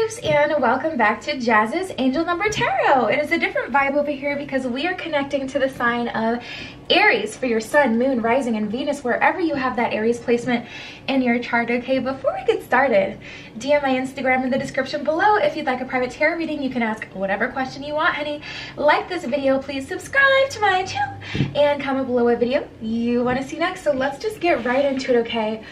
loves, and welcome back to Jazz's Angel Number Tarot. It is a different vibe over here because we are connecting to the sign of Aries for your sun, moon, rising, and Venus, wherever you have that Aries placement in your chart. Okay, before we get started, DM my Instagram in the description below. If you'd like a private tarot reading, you can ask whatever question you want, honey. Like this video, please subscribe to my channel, and comment below what video you want to see next. So let's just get right into it, okay?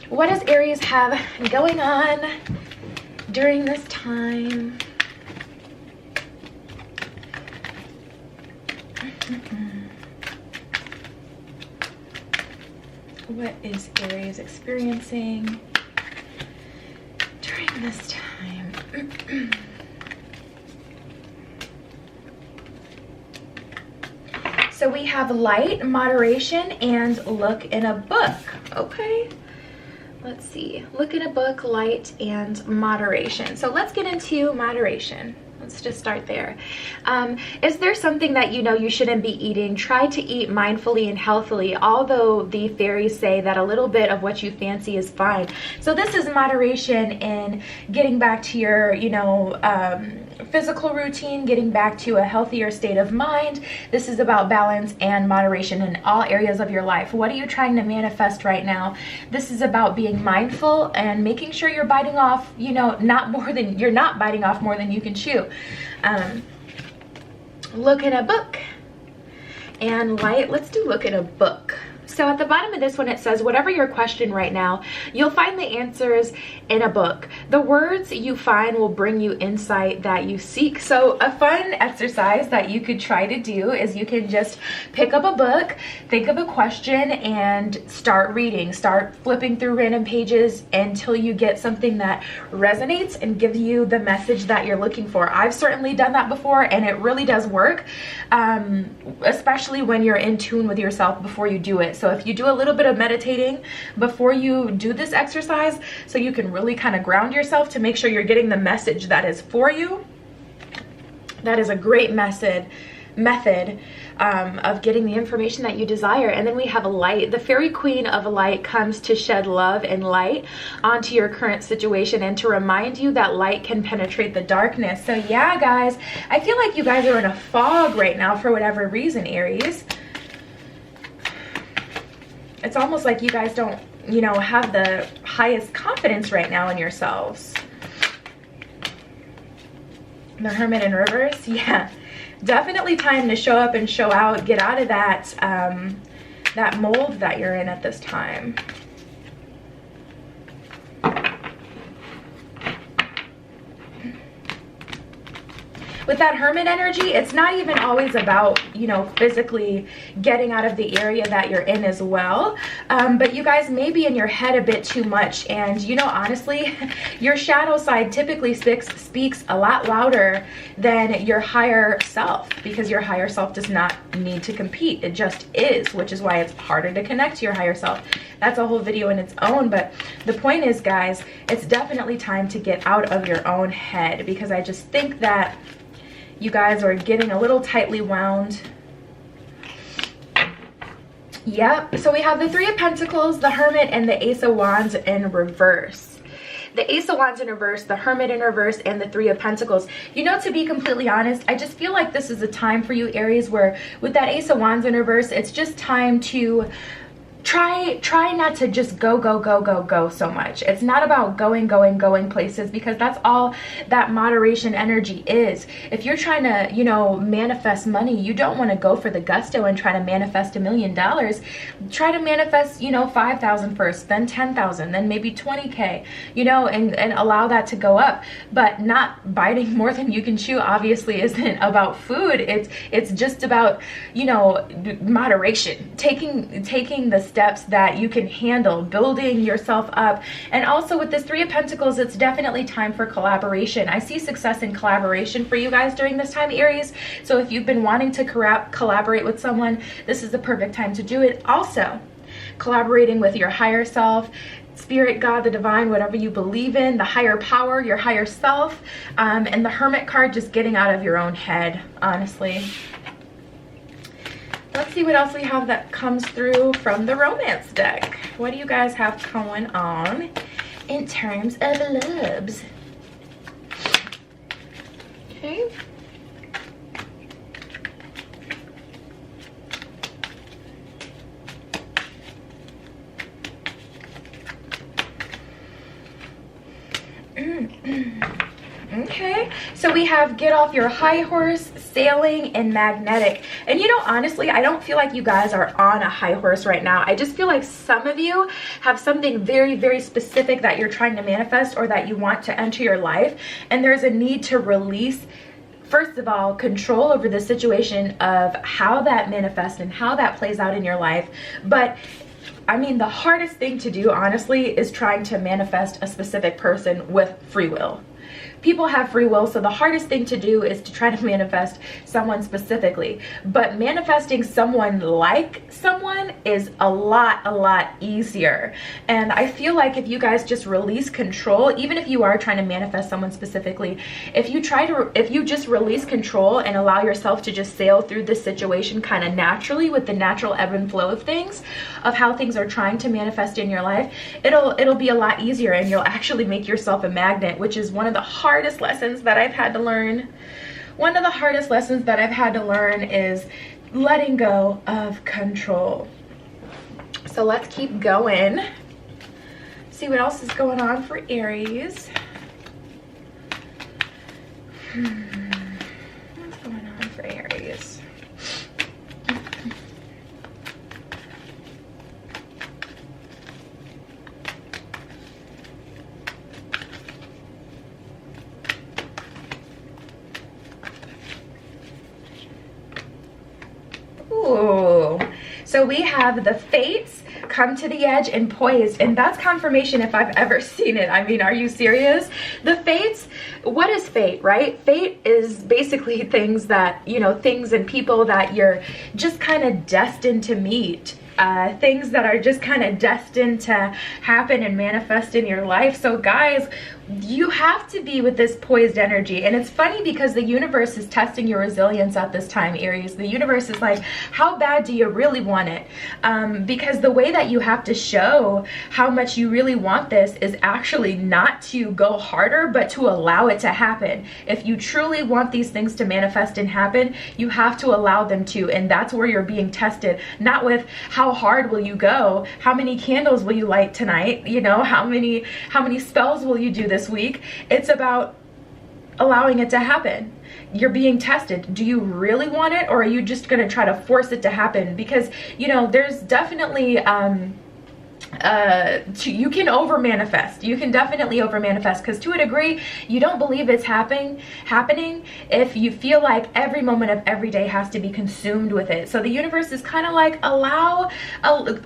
What does Aries have going on during this time? What is Aries experiencing during this time? So we have light, moderation, and look in a book. Okay. Let's see, look in a book, light, and moderation. So let's get into moderation. Let's just start there. Is there something that you know you shouldn't be eating? Try to eat mindfully and healthily, although the fairies say that a little bit of what you fancy is fine. So this is moderation in getting back to your, physical routine, getting back to a healthier state of mind. This is about balance and moderation in all areas of your life. What are you trying to manifest right now? This is about being mindful and making sure you're biting off, you're not biting off more than you can chew. Look in a book and light. Let's do look in a book. So at the bottom of this one, it says, whatever your question right now, you'll find the answers in a book. The words you find will bring you insight that you seek. So a fun exercise that you could try to do is you can just pick up a book, think of a question, and start reading. Start flipping through random pages until you get something that resonates and gives you the message that you're looking for. I've certainly done that before, and it really does work, especially when you're in tune with yourself before you do it. So if you do a little bit of meditating before you do this exercise, so you can really kind of ground yourself to make sure you're getting the message that is for you, that is a great method of getting the information that you desire. And then we have a light. The fairy queen of light comes to shed love and light onto your current situation and to remind you that light can penetrate the darkness. So yeah, guys, I feel like you guys are in a fog right now for whatever reason, Aries. It's almost like you guys don't, have the highest confidence right now in yourselves. The Hermit in reverse, yeah. Definitely time to show up and show out. Get out of that, that mold that you're in at this time. With that Hermit energy, it's not even always about, physically getting out of the area that you're in as well. But you guys may be in your head a bit too much. And, honestly, your shadow side typically speaks a lot louder than your higher self, because your higher self does not need to compete. It just is, which is why it's harder to connect to your higher self. That's a whole video in its own. But the point is, guys, it's definitely time to get out of your own head, because I just think that you guys are getting a little tightly wound. Yep, so we have the Three of Pentacles, the Hermit, and the Ace of Wands in reverse. The Ace of Wands in reverse, the Hermit in reverse, and the Three of Pentacles. To be completely honest, I just feel like this is a time for you, Aries, where with that Ace of Wands in reverse, it's just time to try not to just go so much. It's not about going places, because that's all that moderation energy is. If you're trying to, manifest money, you don't want to go for the gusto and try to manifest $1 million. Try to manifest, 5,000 first, then 10,000, then maybe 20K, and allow that to go up. But not biting more than you can chew obviously isn't about food. It's just about, moderation, taking the steps that you can handle, building yourself up. And also with this Three of Pentacles, it's definitely time for collaboration. I see success in collaboration for you guys during this time, Aries. So if you've been wanting to collaborate with someone, this is the perfect time to do it. Also, collaborating with your higher self, spirit, God, the divine, whatever you believe in, the higher power, your higher self, and the Hermit card, just getting out of your own head, honestly. Let's see what else we have that comes through from the romance deck. What do you guys have going on in terms of loves? Okay, so we have get off your high horse, sailing, and magnetic. And you know, honestly, I don't feel like you guys are on a high horse right now. I just feel like some of you have something very, very specific that you're trying to manifest or that you want to enter your life. And there's a need to release, first of all, control over the situation of how that manifests and how that plays out in your life. But I mean, the hardest thing to do, honestly, is trying to manifest a specific person with free will. People have free will, so the hardest thing to do is to try to manifest someone specifically. But manifesting someone like someone is a lot easier. And I feel like if you guys just release control, even if you are trying to manifest someone specifically, if you just release control and allow yourself to just sail through this situation kind of naturally with the natural ebb and flow of things, of how things are trying to manifest in your life, it'll be a lot easier, and you'll actually make yourself a magnet, which is one of the hardest lessons that I've had to learn. One of the hardest lessons that I've had to learn is letting go of control. So let's keep going. See what else is going on for Aries. What's going on for Aries? Ooh. So we have the Fates, come to the edge, and poised, and that's confirmation if I've ever seen it. I mean, are you serious? The Fates, what is fate, right? Fate is basically things that, you know, things and people that you're just kind of destined to meet. Things that are just kind of destined to happen and manifest in your life. So guys, you have to be with this poised energy. And it's funny because the universe is testing your resilience at this time, Aries. The universe is like, how bad do you really want it? Because the way that you have to show how much you really want this is actually not to go harder, but to allow it to happen. If you truly want these things to manifest and happen, you have to allow them to. And that's where you're being tested, not with how hard will you go, how many candles will you light tonight, you know, how many spells will you do this week. It's about allowing it to happen. You're being tested. Do you really want it, or are you just going to try to force it to happen? Because, you know, there's definitely you can over manifest. You can definitely over manifest, because to a degree you don't believe it's happening if you feel like every moment of every day has to be consumed with it. So the universe is kind of like, allow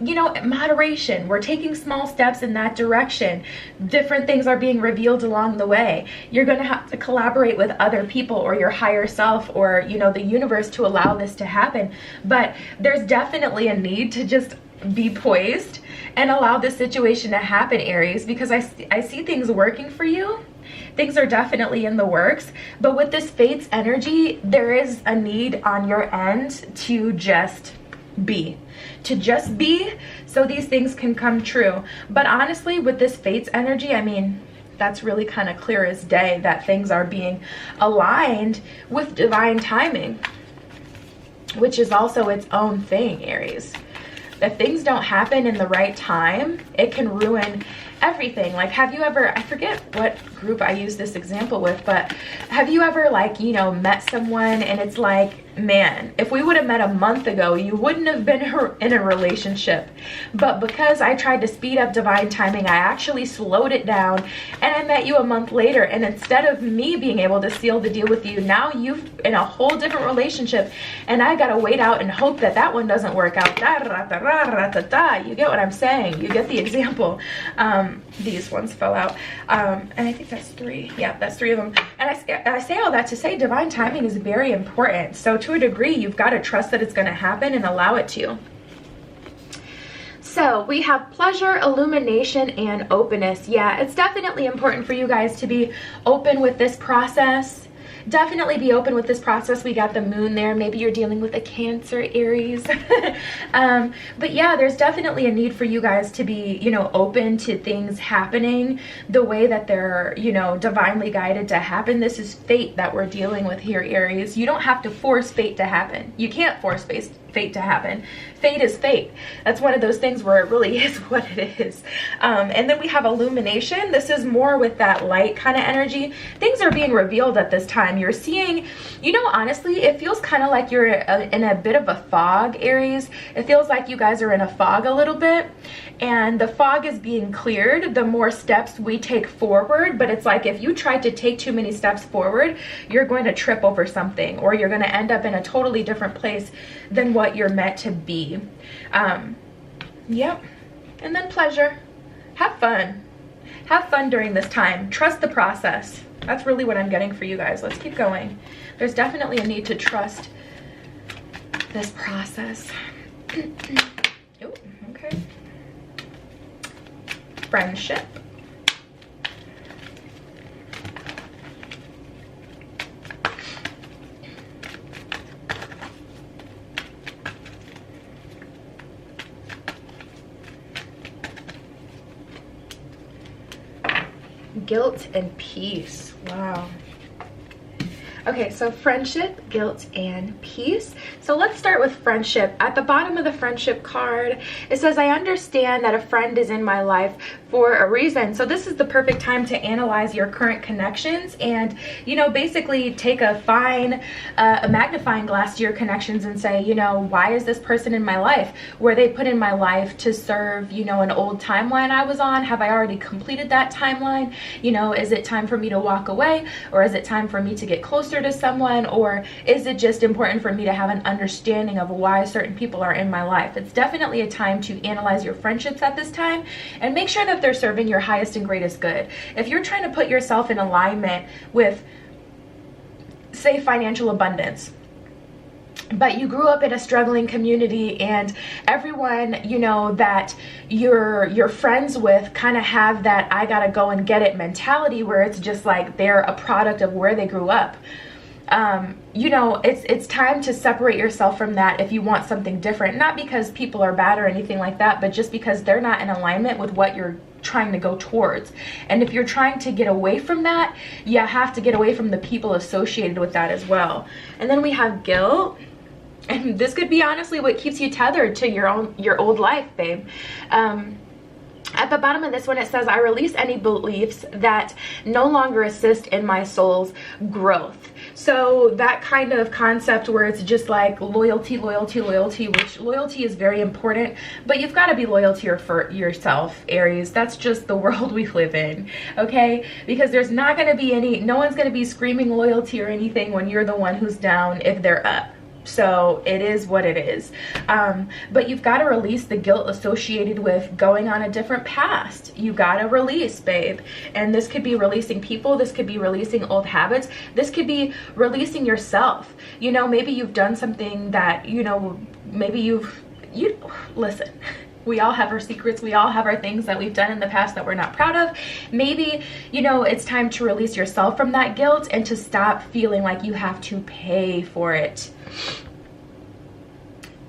you know, moderation. We're taking small steps in that direction. Different things are being revealed along the way. You're going to have to collaborate with other people or your higher self or, you know, the universe to allow this to happen. But there's definitely a need to just be poised and allow this situation to happen, Aries, because I see things working for you. Things are definitely in the works, but with this Fates energy, there is a need on your end to just be. So these things can come true. But honestly, with this Fates energy, I mean, that's really kind of clear as day that things are being aligned with divine timing, which is also its own thing, Aries. If things don't happen in the right time, it can ruin everything. Like, have you ever, I forget what group I use this example with, but have you ever, like, you know, met someone and it's like, man, if we would have met a month ago, you wouldn't have been in a relationship. But because I tried to speed up divine timing, I actually slowed it down, and I met you a month later. And instead of me being able to seal the deal with you, now you're in a whole different relationship, and I gotta wait out and hope that that one doesn't work out. You get what I'm saying? You get the example. These ones fell out, and I think that's 3. Yeah, that's 3 of them. And I say all that to say divine timing is very important. So to a degree, you've got to trust that it's going to happen and allow it to. So we have pleasure, illumination, and openness. Yeah, it's definitely important for you guys to be open with this process. Definitely be open with this process. We got the moon there. Maybe you're dealing with a Cancer, Aries. But yeah, there's definitely a need for you guys to be, you know, open to things happening the way that they're, you know, divinely guided to happen. This is fate that we're dealing with here, Aries. You don't have to force fate to happen. You can't force fate to happen. Fate is fate. That's one of those things where it really is what it is. And then we have illumination. This is more with that light kind of energy. Things are being revealed at this time. You're seeing, you know, honestly, it feels kind of like you're in a bit of a fog, Aries. It feels like you guys are in a fog a little bit, and the fog is being cleared the more steps we take forward. But it's like if you try to take too many steps forward, you're going to trip over something, or you're going to end up in a totally different place than what you're meant to be. Yep. And then pleasure. Have fun. Have fun during this time. Trust the process. That's really what I'm getting for you guys. Let's keep going. There's definitely a need to trust this process. Oh, okay. Friendship. Guilt and peace. Wow. Okay, so friendship, guilt, and peace. So let's start with friendship. At the bottom of the friendship card, it says, I understand that a friend is in my life for a reason. So this is the perfect time to analyze your current connections and, you know, basically take a magnifying glass to your connections and say, you know, why is this person in my life? Were they put in my life to serve, you know, an old timeline I was on? Have I already completed that timeline? You know, is it time for me to walk away, or is it time for me to get closer to someone, or is it just important for me to have an understanding of why certain people are in my life? It's definitely a time to analyze your friendships at this time and make sure that they're serving your highest and greatest good. If you're trying to put yourself in alignment with, say, financial abundance, but you grew up in a struggling community and everyone, you know, that you're friends with kind of have that I gotta go and get it mentality, where it's just like they're a product of where they grew up. You know, it's time to separate yourself from that if you want something different. Not because people are bad or anything like that, but just because they're not in alignment with what you're trying to go towards. And if you're trying to get away from that, you have to get away from the people associated with that as well. And then we have guilt. And this could be honestly what keeps you tethered to your old life, babe. At the bottom of this one, it says, I release any beliefs that no longer assist in my soul's growth. So that kind of concept where it's just like loyalty, which loyalty is very important, but you've got to be loyal to yourself, Aries. That's just the world we live in, okay? Because there's not going to be no one's going to be screaming loyalty or anything when you're the one who's down if they're up. So it is what it is. But you've got to release the guilt associated with going on a different past. You got to release, babe. And this could be releasing people. This could be releasing old habits. This could be releasing yourself. You know, maybe you've done something that, you know, maybe listen. We all have our secrets. We all have our things that we've done in the past that we're not proud of. Maybe, you know, it's time to release yourself from that guilt and to stop feeling like you have to pay for it.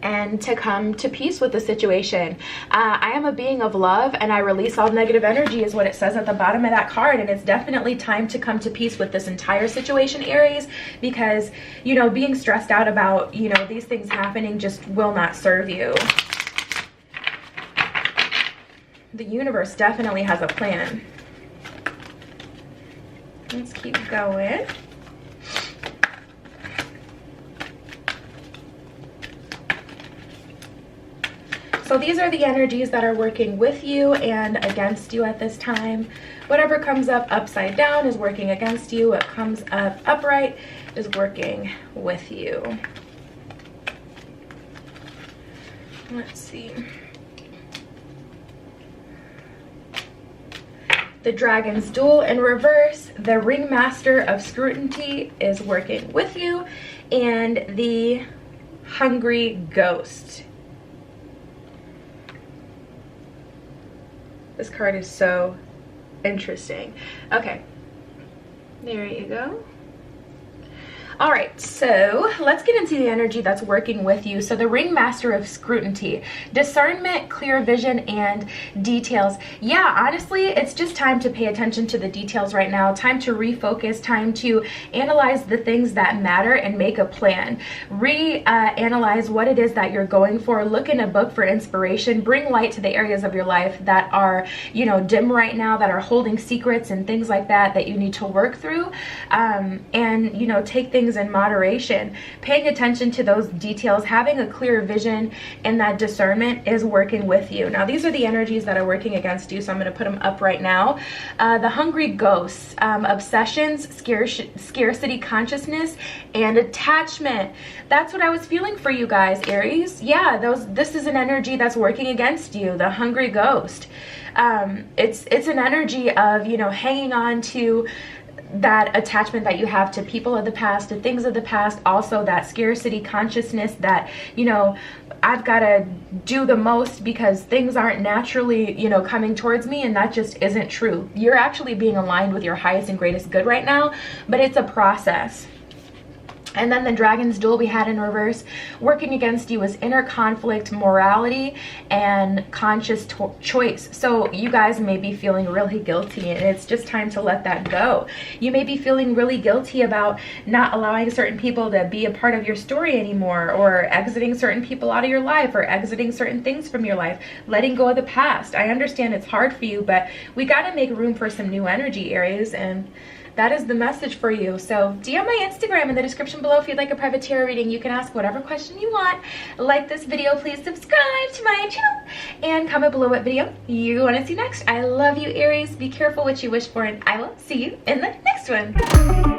And to come to peace with the situation. I am a being of love and I release all negative energy is what it says at the bottom of that card. And it's definitely time to come to peace with this entire situation, Aries, because, you know, being stressed out about, you know, these things happening just will not serve you. The universe definitely has a plan. Let's keep going. So these are the energies that are working with you and against you at this time. Whatever comes up upside down is working against you. What comes up upright is working with you. Let's see. The Dragon's Duel in reverse. The Ringmaster of Scrutiny is working with you. And the Hungry Ghost. This card is so interesting. Okay, there you go. All right, so let's get into the energy that's working with you. So the ringmaster of scrutiny, discernment, clear vision, and details. Yeah, honestly, it's just time to pay attention to the details right now. Time to refocus, time to analyze the things that matter and make a plan. Analyze what it is that you're going for. Look in a book for inspiration. Bring light to the areas of your life that are, you know, dim right now, that are holding secrets and things like that you need to work through. And, you know, take things in moderation. Paying attention to those details, having a clear vision and that discernment is working with you. Now, these are the energies that are working against you, so I'm going to put them up right now. The hungry ghosts, obsessions, scarcity consciousness, and attachment. That's what I was feeling for you guys, Aries. Yeah, this is an energy that's working against you, the hungry ghost. It's an energy of, you know, hanging on to that attachment that you have to people of the past, to things of the past, also that scarcity consciousness that, you know, I've got to do the most because things aren't naturally, you know, coming towards me, and that just isn't true. You're actually being aligned with your highest and greatest good right now, but it's a process. And then the dragon's duel we had in reverse. Working against you is inner conflict, morality, and conscious choice. So you guys may be feeling really guilty, and it's just time to let that go. You may be feeling really guilty about not allowing certain people to be a part of your story anymore, or exiting certain people out of your life, or exiting certain things from your life, letting go of the past. I understand it's hard for you, but we got to make room for some new energy, Aries, and that is the message for you. So DM my Instagram in the description below if you'd like a private tarot reading. You can ask whatever question you want. Like this video, please subscribe to my channel, and comment below what video you want to see next. I love you, Aries. Be careful what you wish for, and I will see you in the next one.